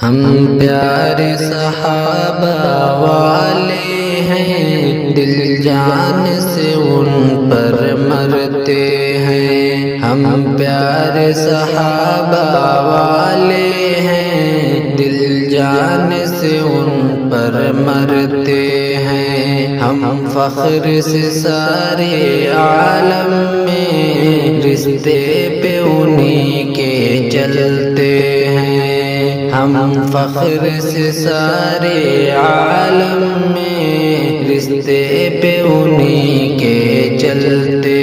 ہم پیارے صحابہ والے ہیں، دل جان سے ان پر مرتے ہیں۔ ہم پیارے صحابہ والے ہیں، دل جان سے ان پر مرتے ہیں۔ ہم فخر سے سارے عالم میں رشتے پہ انہی کے چلتے ہیں۔ ہم فخر سے سارے عالم میں رشتے پہ انہی کے چلتے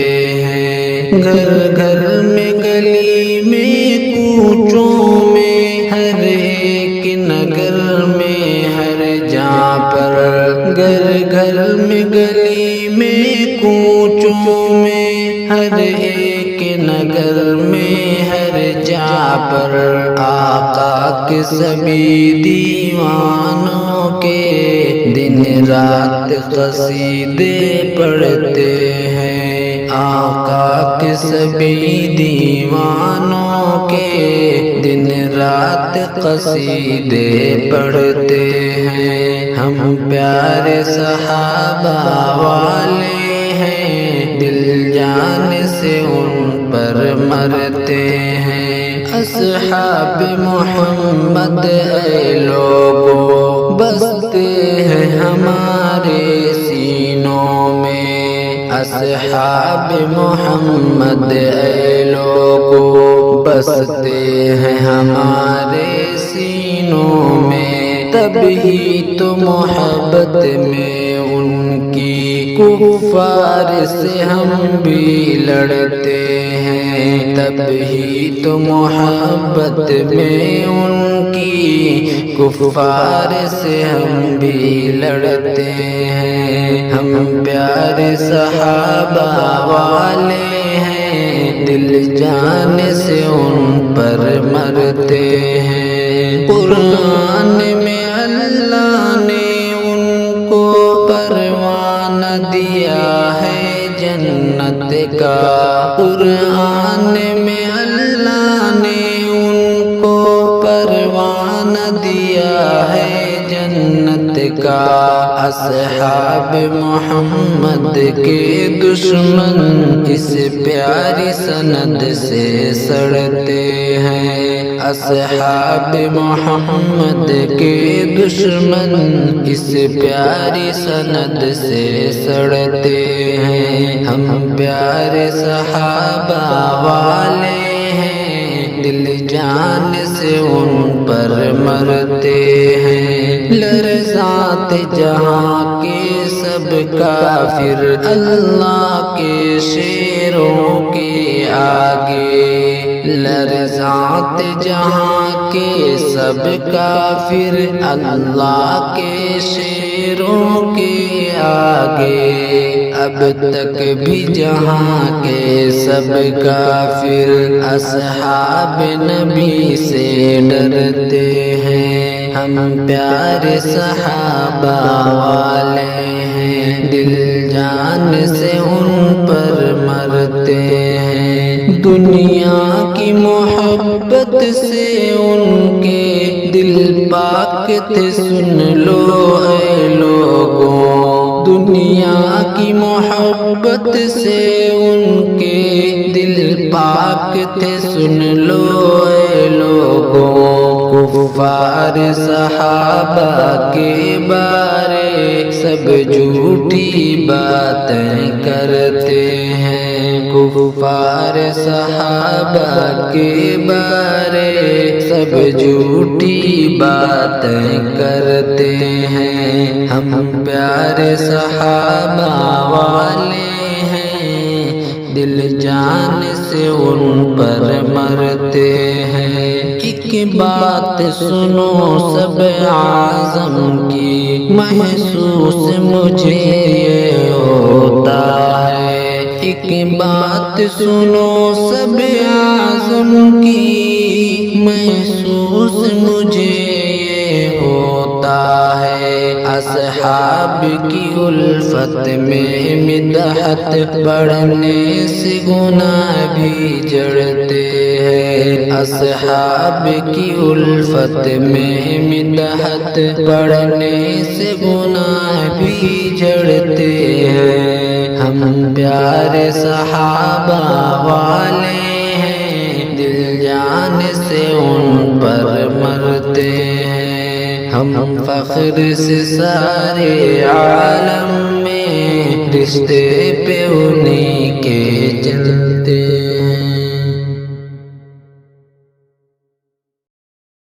ہیں۔ گھر گھر میں گلی میں کوچوں میں ہر ایک نگر میں ہر جہاں پر، گھر گھر میں گلی میں کوچوں میں ہر ایک نگر میں ہر جہاں پر، آقا کے سبھی دیوانوں کے دن رات قصیدے پڑھتے ہیں۔ آقا کے سبھی دیوانوں کے دن رات قصیدے پڑھتے ہیں۔ ہم پیارے صحابہ والے ہیں، دل جان سے ان پر مرتے ہیں۔ اصحاب محمد اے لوگو بستے ہیں ہمارے سینوں میں، اصحاب محمد اے لوگو بستے ہیں ہمارے سینوں میں، تبھی تو محبت میں ان کی کفار سے ہم بھی لڑتے ہیں، تبھی تو محبت میں ان کی کفار سے ہم بھی لڑتے ہیں۔ ہم پیارے صحابہ والے ہیں، دل جان سے ان پر مرتے ہیں۔ قرآن میں اللہ نے ان کو پروانہ دیا ہے جنت کا، قرآن میں اللہ نے ان کو پروانہ دیا ہے جنت کا۔ اصحاب محمد کے دشمن اس پیاری سند سے سڑتے ہیں، اصحاب محمد کے دشمن اس پیاری سند سے سڑتے ہیں۔ ہم پیارے صحابہ والے ہیں، دل جان سے ان پر مرتے ہیں۔ لرزاتے جہاں کے سب کافر اللہ کے شیروں کے آگے، لرزاتے جہاں کے سب کافر اللہ کے شیروں کے آگے، اب تک بھی جہاں کے سب کافر اصحاب نبی سے ڈرتے ہیں۔ ہم پیارے صحابہ والے ہیں، دل جان سے ان پر مرتے ہیں۔ دنیا کی محبت سے ان کے دل پاک تھے، سن لو اے لوگوں، دنیا کی محبت سے ان کے دل پاک تھے، سن لو اے لوگوں۔ کفار صحابہ کے بارے سب جھوٹی باتیں کرتے ہیں، کفار صحابہ کے بارے سب جھوٹی باتیں کرتے ہیں۔ ہم پیارے صحابہ والے ہیں، دل جان سے ان پر مرتے ہیں۔ ایک بات سنو سب اعظم کی، محسوس مجھے یہ ہوتا ہے، ایک بات سنو سب اعظم کی، محسوس مجھے یہ ہوتا ہے۔ اصحاب کی الفت میں مدحت بڑھنے سے گناہ بھی جڑتے ہیں، اصحاب کی الفت میں مدحت بڑھنے سے گناہ بھی جڑتے ہیں۔ ہم پیارے صحابہ والے ہیں، دل جان سے ان پر مرتے ہیں، ہم فخر سے سارے عالم میں رشتے پہ انہی کے چلتے ہیں۔